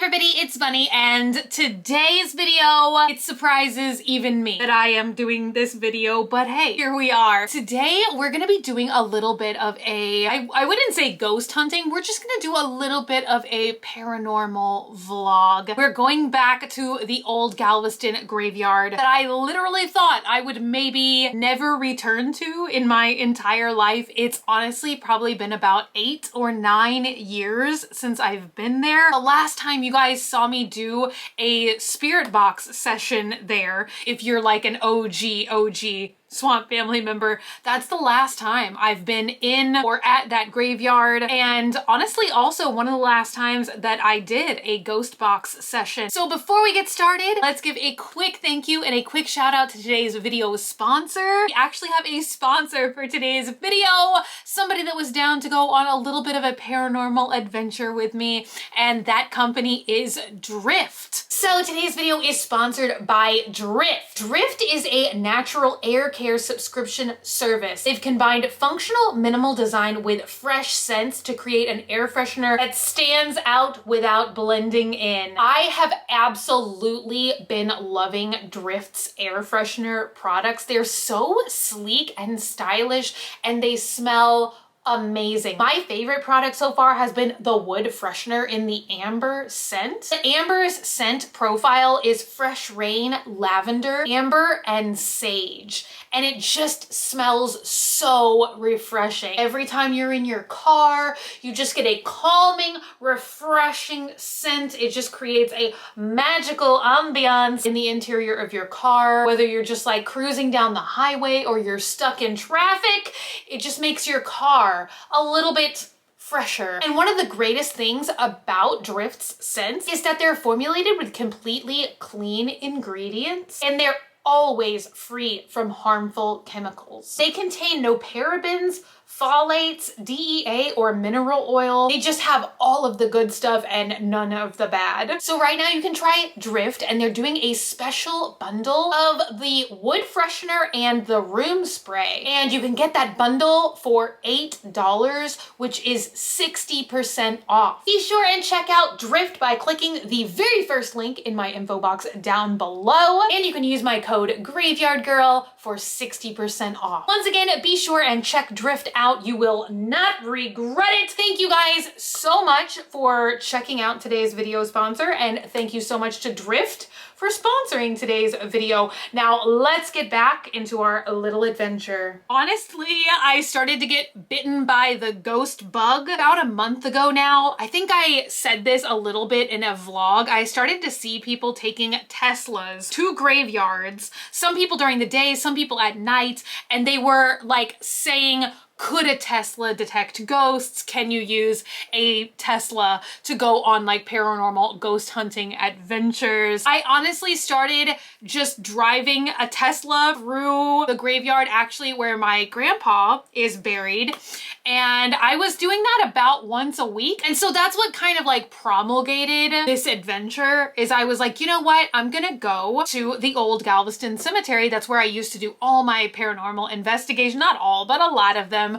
everybody, it's Bunny, and today's video, it surprises even me that I am doing this video, but hey, here we are. Today, we're gonna be doing a little bit of I wouldn't say ghost hunting, we're just gonna do a little bit of a paranormal vlog. We're going back to the old Galveston graveyard that I literally thought I would maybe never return to in my entire life. It's honestly probably been about 8 or 9 years since I've been there. The last time you guys saw me do a spirit box session there, if you're like an OG Swamp family member, that's the last time I've been in or at that graveyard, and honestly also one of the last times that I did a ghost box session. So before we get started, let's give a quick thank you and a quick shout out to today's video sponsor. We actually have a sponsor for today's video, somebody that was down to go on a little bit of a paranormal adventure with me, and that company is Drift. So today's video is sponsored by Drift. Drift is a natural air care subscription service. They've combined functional minimal design with fresh scents to create an air freshener that stands out without blending in. I have absolutely been loving Drift's air freshener products. They're so sleek and stylish, and they smell amazing. My favorite product so far has been the wood freshener in the amber scent. The amber's scent profile is fresh rain, lavender, amber, and sage. And it just smells so refreshing. Every time you're in your car, you just get a calming, refreshing scent. It just creates a magical ambiance in the interior of your car. Whether you're just like cruising down the highway or you're stuck in traffic, it just makes your car a little bit fresher. And one of the greatest things about Drift's scents is that they're formulated with completely clean ingredients, and they're always free from harmful chemicals. They contain no parabens, phthalates, DEA, or mineral oil. They just have all of the good stuff and none of the bad. So right now you can try Drift, and they're doing a special bundle of the wood freshener and the room spray. And you can get that bundle for $8, which is 60% off. Be sure and check out Drift by clicking the very first link in my info box down below. And you can use my code GraveyardGirl for 60% off. Once again, be sure and check Drift out. You will not regret it. Thank you guys so much for checking out today's video sponsor, and thank you so much to Drift for sponsoring today's video. Now let's get back into our little adventure. Honestly, I started to get bitten by the ghost bug about a month ago now. I think I said this a little bit in a vlog. I started to see people taking Teslas to graveyards, some people during the day, some people at night, and they were like saying, could a Tesla detect ghosts? Can you use a Tesla to go on like paranormal ghost hunting adventures? I honestly started just driving a Tesla through the graveyard, actually where my grandpa is buried. And I was doing that about once a week. And so that's what kind of like promulgated this adventure. Is I was like, you know what? I'm gonna go to the old Galveston cemetery. That's where I used to do all my paranormal investigation. Not all, but a lot of them.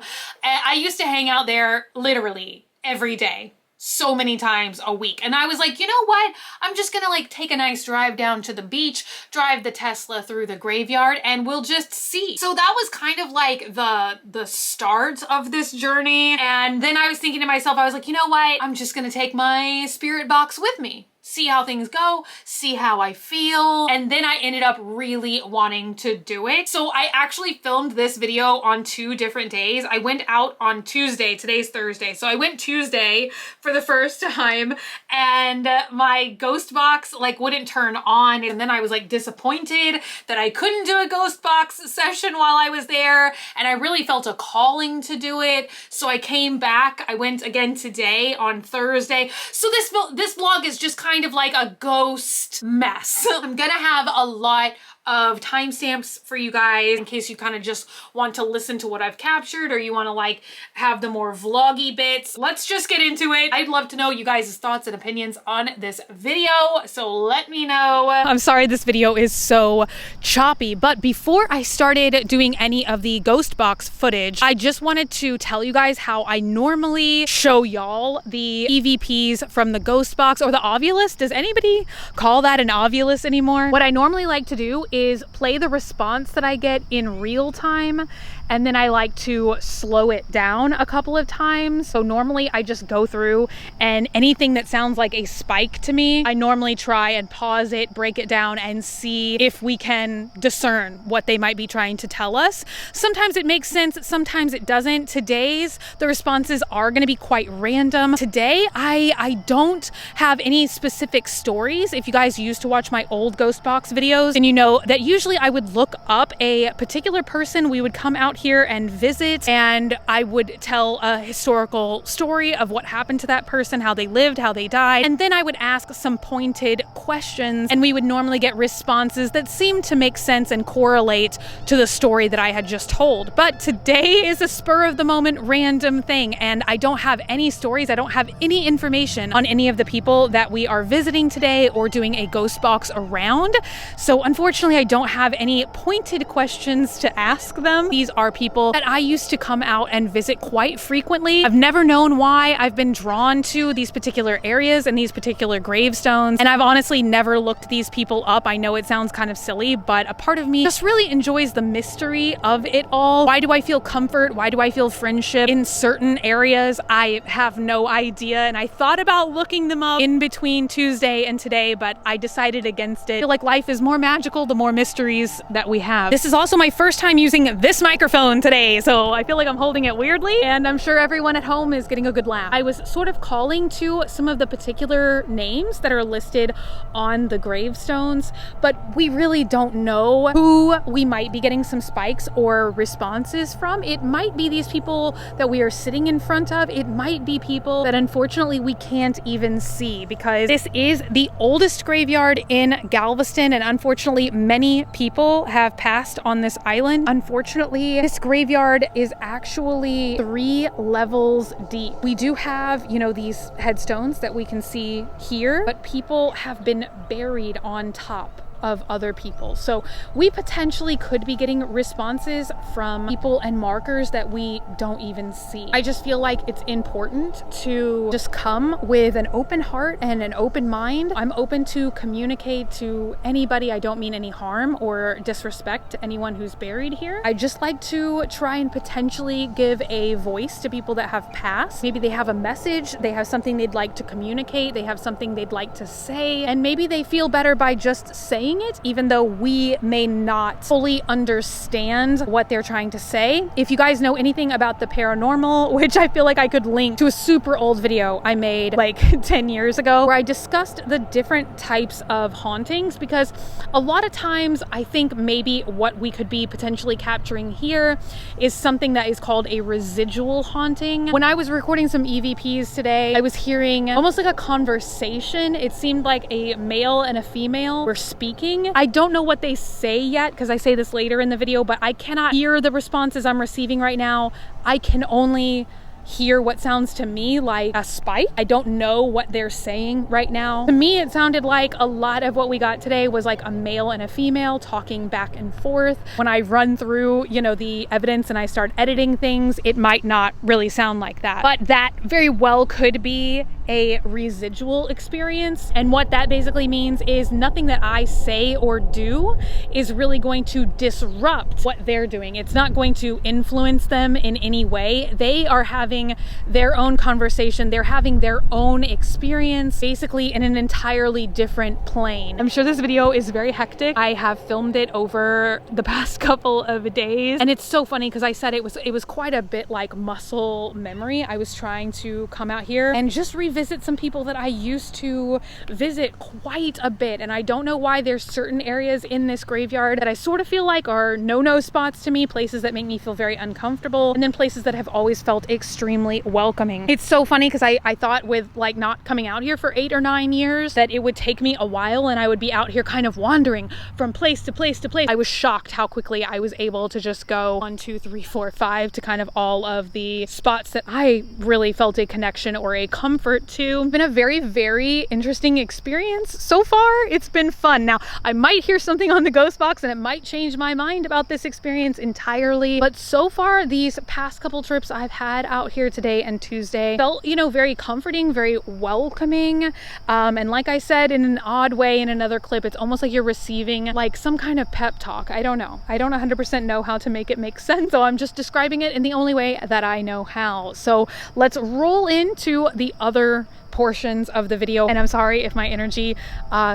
I used to hang out there literally every day, so many times a week. And I was like, you know what? I'm just gonna like take a nice drive down to the beach, drive the Tesla through the graveyard, and we'll just see. So that was kind of like the start of this journey. And then I was thinking to myself, I was like, you know what? I'm just gonna take my spirit box with me. See how things go, see how I feel. And then I ended up really wanting to do it. So I actually filmed this video on 2 different days. I went out on Tuesday, today's Thursday. So I went Tuesday for the first time, and my ghost box like wouldn't turn on. And then I was like disappointed that I couldn't do a ghost box session while I was there. And I really felt a calling to do it. So I came back, I went again today on Thursday. So this vlog is just kind of like a ghost mess. I'm gonna have a lot of timestamps for you guys in case you kind of just want to listen to what I've captured or you want to like have the more vloggy bits. Let's just get into it. I'd love to know you guys' thoughts and opinions on this video, so let me know. I'm sorry this video is so choppy, but before I started doing any of the ghost box footage, I just wanted to tell you guys how I normally show y'all the EVPs from the ghost box or the Ovulus. Does anybody call that an Ovulus anymore? What I normally like to do is play the response that I get in real time, and then I like to slow it down a couple of times. So normally I just go through, and anything that sounds like a spike to me, I normally try and pause it, break it down, and see if we can discern what they might be trying to tell us. Sometimes it makes sense, sometimes it doesn't. Today's, the responses are gonna be quite random. Today, I don't have any specific stories. If you guys used to watch my old ghost box videos, and you know that usually I would look up a particular person, we would come out here and visit, and I would tell a historical story of what happened to that person, how they lived, how they died, and then I would ask some pointed questions, and we would normally get responses that seemed to make sense and correlate to the story that I had just told. But today is a spur of the moment random thing, and I don't have any stories, I don't have any information on any of the people that we are visiting today or doing a ghost box around. So unfortunately, I don't have any pointed questions to ask them. These are people that I used to come out and visit quite frequently. I've never known why I've been drawn to these particular areas and these particular gravestones, and I've honestly never looked these people up. I know it sounds kind of silly, but a part of me just really enjoys the mystery of it all. Why do I feel comfort? Why do I feel friendship in certain areas? I have no idea, and I thought about looking them up in between Tuesday and today, but I decided against it. I feel like life is more magical the more mysteries that we have. This is also my first time using this microphone today, so I feel like I'm holding it weirdly, and I'm sure everyone at home is getting a good laugh. I was sort of calling to some of the particular names that are listed on the gravestones, but we really don't know who we might be getting some spikes or responses from. It might be these people that we are sitting in front of. It might be people that unfortunately we can't even see, because this is the oldest graveyard in Galveston, and unfortunately many people have passed on this island. Unfortunately, this graveyard is actually 3 levels deep. We do have, you know, these headstones that we can see here, but people have been buried on top of other people. So we potentially could be getting responses from people and markers that we don't even see. I just feel like it's important to just come with an open heart and an open mind. I'm open to communicate to anybody. I don't mean any harm or disrespect to anyone who's buried here. I just like to try and potentially give a voice to people that have passed. Maybe they have a message, they have something they'd like to communicate, they have something they'd like to say, and maybe they feel better by just saying it, even though we may not fully understand what they're trying to say. If you guys know anything about the paranormal, which I feel like I could link to a super old video I made like 10 years ago, where I discussed the different types of hauntings, because a lot of times I think maybe what we could be potentially capturing here is something that is called a residual haunting. When I was recording some EVPs today, I was hearing almost like a conversation. It seemed like a male and a female were speaking. I don't know what they say yet, because I say this later in the video, but I cannot hear the responses I'm receiving right now. I can only hear what sounds to me like a spike. I don't know what they're saying right now. To me, it sounded like a lot of what we got today was like a male and a female talking back and forth. When I run through, you know, the evidence and I start editing things, it might not really sound like that. But that very well could be a residual experience. And what that basically means is nothing that I say or do is really going to disrupt what they're doing. It's not going to influence them in any way. They are having their own conversation. They're having their own experience, basically in an entirely different plane. I'm sure this video is very hectic. I have filmed it over the past couple of days, and it's so funny because I said it was quite a bit like muscle memory. I was trying to come out here and just revisit visit some people that I used to visit quite a bit, and I don't know why there's certain areas in this graveyard that I sort of feel like are no-no spots to me, places that make me feel very uncomfortable, and then places that have always felt extremely welcoming. It's so funny because I thought with like not coming out here for 8 or 9 years that it would take me a while and I would be out here kind of wandering from place to place to place. I was shocked how quickly I was able to just go 1, 2, 3, 4, 5 to kind of all of the spots that I really felt a connection or a comfort to. It's been a very, very interesting experience so far. It's been fun. Now, I might hear something on the ghost box and it might change my mind about this experience entirely, but so far these past couple trips I've had out here today and Tuesday felt, you know, very comforting, very welcoming, and like I said in an odd way in another clip, it's almost like you're receiving like some kind of pep talk. I don't know. I don't 100% know how to make it make sense, so I'm just describing it in the only way that I know how. So let's roll into the other portions of the video, and I'm sorry if my energy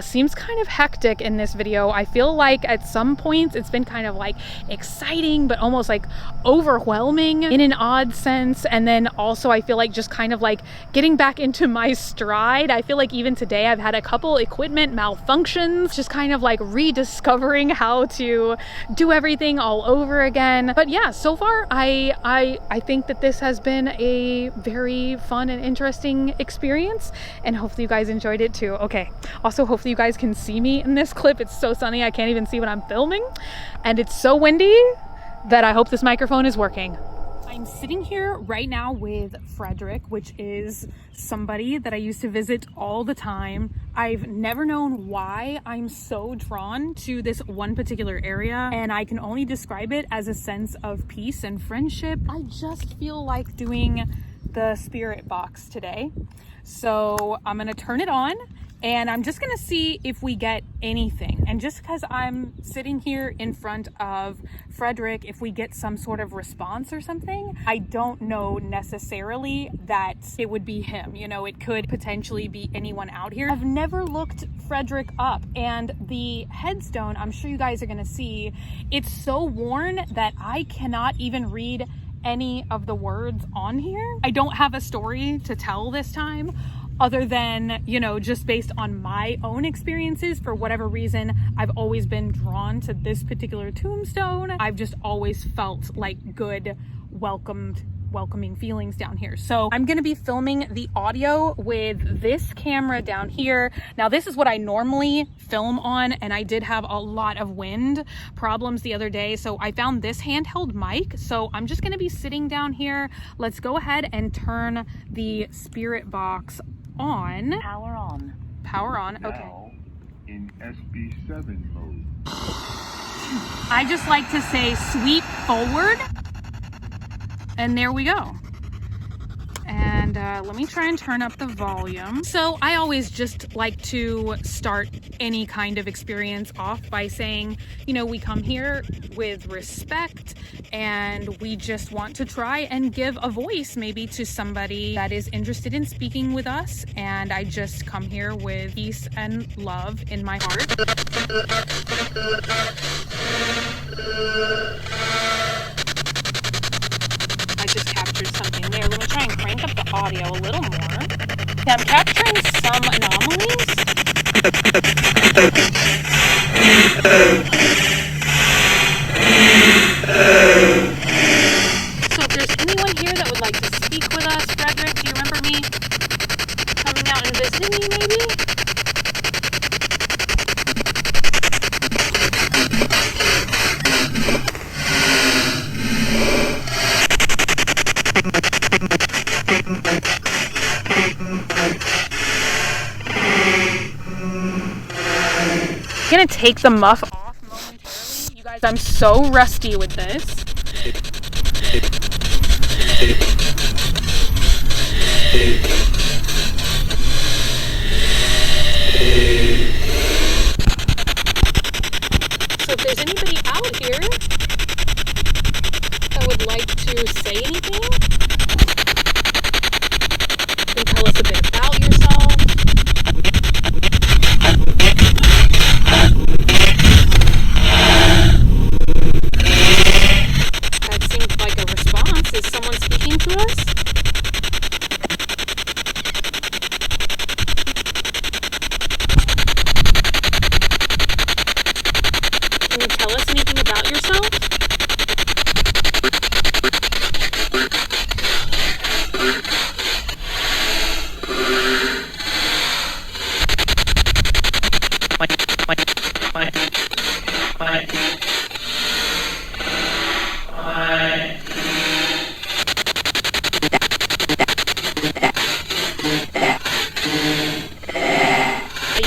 seems kind of hectic in this video. I feel like at some points it's been kind of like exciting but almost like overwhelming in an odd sense, and then also I feel like just kind of like getting back into my stride. I feel like even today I've had a couple equipment malfunctions, just kind of like rediscovering how to do everything all over again. But yeah, so far I think that this has been a very fun and interesting experience, and hopefully you guys enjoyed it too. Okay, also hopefully you guys can see me in this clip. It's so sunny I can't even see what I'm filming, and it's so windy that I hope this microphone is working. I'm sitting here right now with Frederick, which is somebody that I used to visit all the time. I've never known why I'm so drawn to this one particular area, and I can only describe it as a sense of peace and friendship. I just feel like doing the spirit box today. So I'm gonna turn it on and I'm just gonna see if we get anything. And just because I'm sitting here in front of Frederick, if we get some sort of response or something, I don't know necessarily that it would be him. You know, it could potentially be anyone out here. I've never looked Frederick up, and the headstone, I'm sure you guys are gonna see, it's so worn that I cannot even read any of the words on here. I don't have a story to tell this time other than, you know, just based on my own experiences. For whatever reason, I've always been drawn to this particular tombstone. I've just always felt like good, welcoming feelings down here. So I'm going to be filming the audio with this camera down here. Now this is what I normally film on, and I did have a lot of wind problems the other day, so I found this handheld mic. So I'm just going to be sitting down here. Let's go ahead and turn the spirit box on. Power on. Power on. Now, okay. In SB7 mode. I just like to say sweep forward. And there we go. And let me try and turn up the volume. So I always just like to start any kind of experience off by saying, you know, we come here with respect and we just want to try and give a voice maybe to somebody that is interested in speaking with us. And I just come here with peace and love in my heart. I just captured something there. Let me try and crank up the audio a little more. Yeah, I'm capturing some anomalies. So if there's anyone here that would like to speak with us, Frederick, do you remember me coming out and visiting me maybe? I'm gonna take the muff off momentarily. You guys, I'm so rusty with this. So if there's anybody out here that would like to say anything, you can tell us a bit about yourself. That seemed like a response. Is someone speaking to us?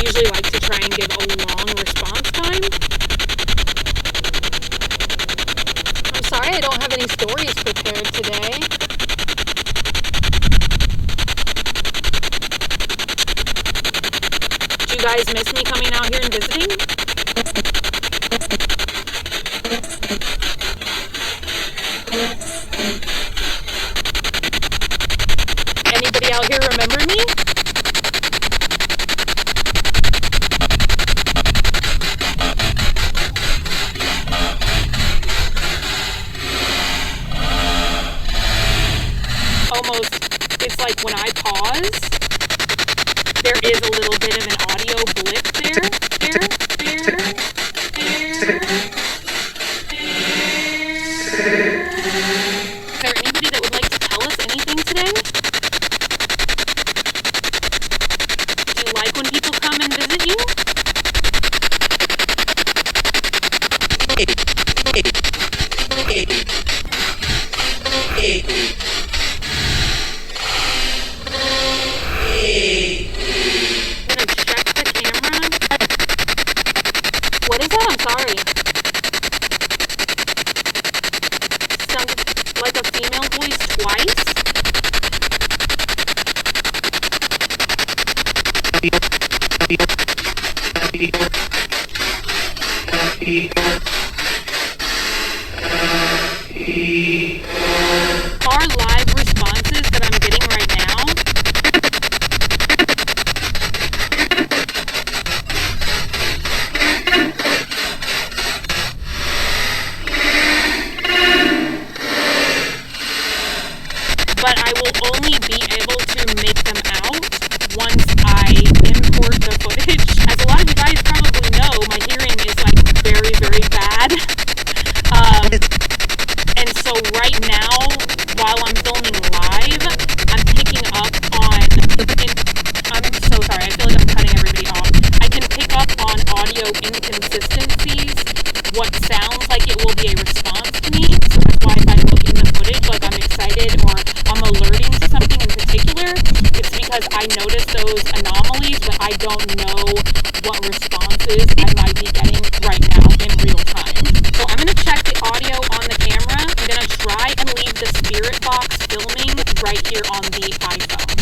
usually like to try and give a long response time. I'm sorry I don't have any stories prepared today. Do you guys miss me coming out here and visiting? Anybody out here remember me? Almost, it's like when I pause, there is a little bit of an audio blip there. Is there anybody that would like to tell us anything today? Do you like when people come and visit you? What is that? I'm sorry. Sounded like a female voice twice? Our live responses that I'm getting right now, but I will only be able to make them out once I import the footage. As a lot of you guys probably know, my hearing is like very, very bad. And so right now, while I'm filming live, I'm picking up on, I'm so sorry, I feel like I'm cutting everybody off. I can pick up on audio inconsistencies, what sounds like it will be a response to me. So that's why if I look in the footage like I'm excited or I'm alerting to something in particular, it's because I notice those anomalies, but I don't know what responses I might be getting right now in real time. So I'm going to check the audio on the camera. I'm going to try and leave the spirit box filming right here on the iPhone.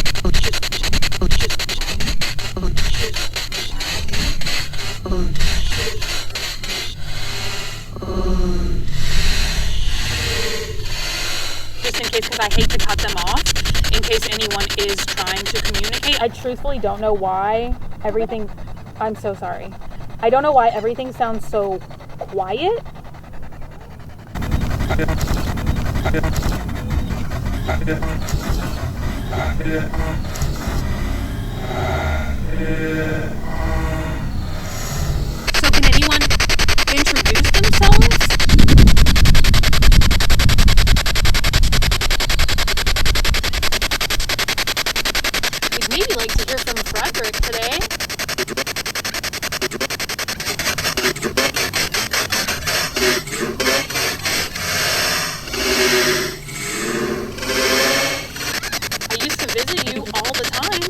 Just in case, because I hate to cut them off, in case anyone is trying to communicate. I truthfully don't know why everything, I'm so sorry. I don't know why everything sounds so quiet. So can anyone introduce themselves? We'd maybe like to hear from Frederick today. I used to visit you all the time.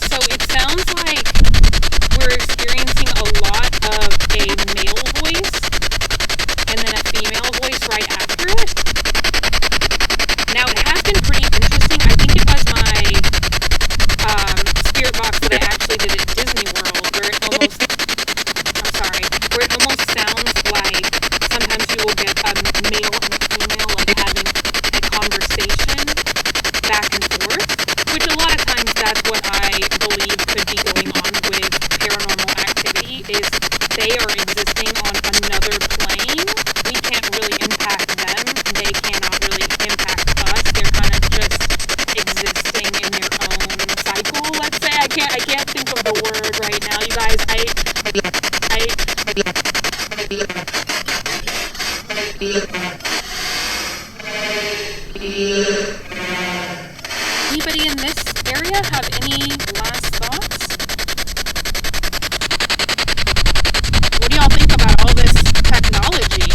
So it sounds like we're experiencing a lot of a male voice and then a female voice right after it. Now it has been pretty interesting. I think it was my spirit box that I actually did at Disney World where it almost, I'm sorry, where it almost sounds like sometimes you will get a male and a female like having a conversation back and forth, which a lot of times that's what I believe could be going on with paranormal activity, is they are existing on another plane. We can't really impact them. They cannot really impact us. They're kind of just existing in their own cycle, let's say. I can't think of the word right now. You guys, I anybody in this area have any last thoughts? What do y'all think about all this technology?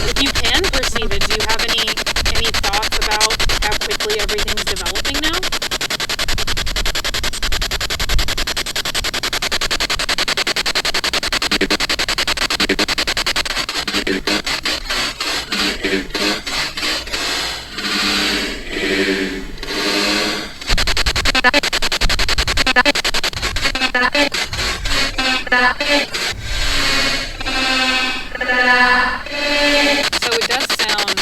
If you can perceive it, do you have any thoughts about how quickly everything's developing now? So it does sound,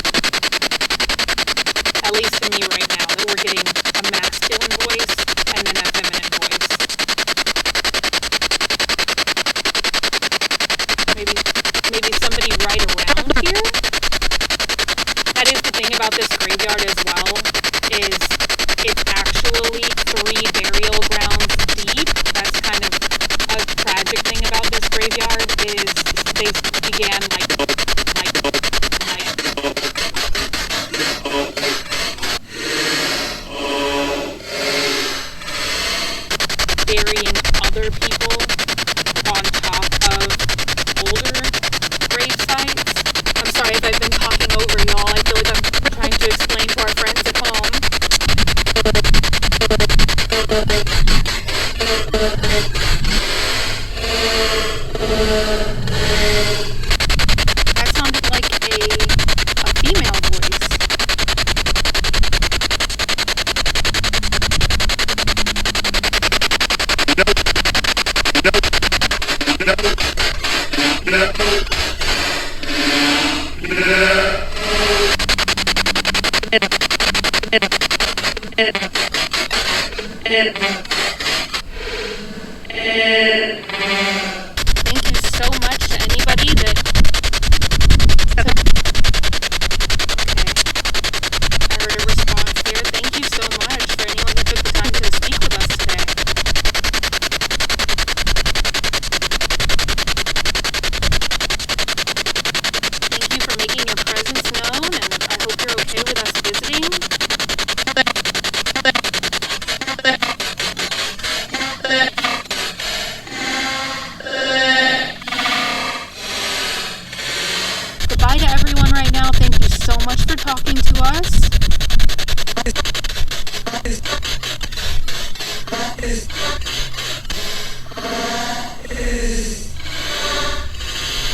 at least to me right now, that we're getting a masculine voice and then a feminine voice. Maybe somebody right around here? That is the thing about this graveyard as well, is it's actually 3 burial grounds deep. That's kind of a tragic thing about this graveyard, is they began burying other people on top of older grave sites. I'm sorry if I've been talking over y'all. I feel like I'm trying to explain to our friends at home. That sounded like a female voice. Thank you so much to anybody that... Okay. I heard a response there. Thank you so much for anyone that took the time to speak with us today. Thank you for making your presence known, and I hope you're okay with us visiting. Goodbye to everyone right now. Thank you so much for talking to us.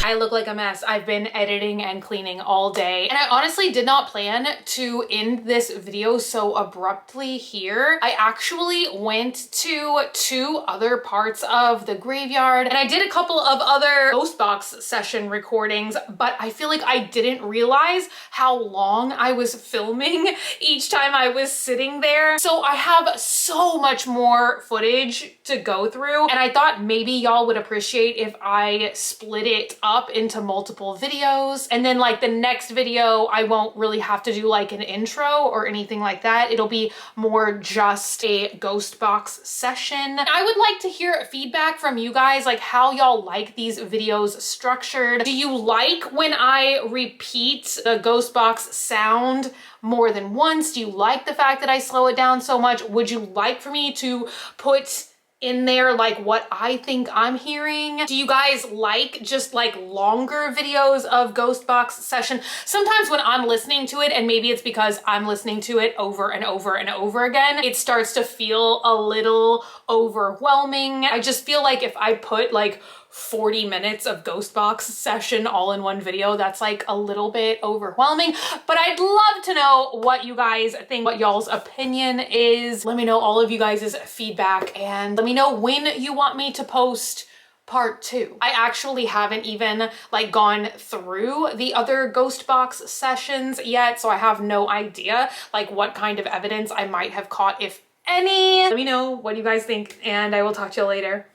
I look like a mess. I've been editing and cleaning all day, and I honestly did not plan to end this video so abruptly here. I actually went to 2 other parts of the graveyard, and I did a couple of other ghost box session recordings, but I feel like I didn't realize how long I was filming each time I was sitting there. So I have so much more footage to go through, and I thought maybe y'all would appreciate if I split it up into multiple videos, and then like the next video I won't really have to do like an intro or anything like that. It'll be more just a ghost box session. I would like to hear feedback from you guys, like how y'all like these videos structured. Do you like when I repeat the ghost box sound more than once? Do you like the fact that I slow it down so much? Would you like for me to put in there like what I think I'm hearing? Do you guys like just like longer videos of ghost box session? Sometimes when I'm listening to it, and maybe it's because I'm listening to it over and over and over again, it starts to feel a little overwhelming. I just feel like if I put like 40 minutes of ghost box session all in one video, that's like a little bit overwhelming. But I'd love to know what you guys think, what y'all's opinion is. Let me know all of you guys' feedback, and let me know when you want me to post part 2. I actually haven't even like gone through the other ghost box sessions yet, so I have no idea like what kind of evidence I might have caught, if any. Let me know what you guys think, and I will talk to you later.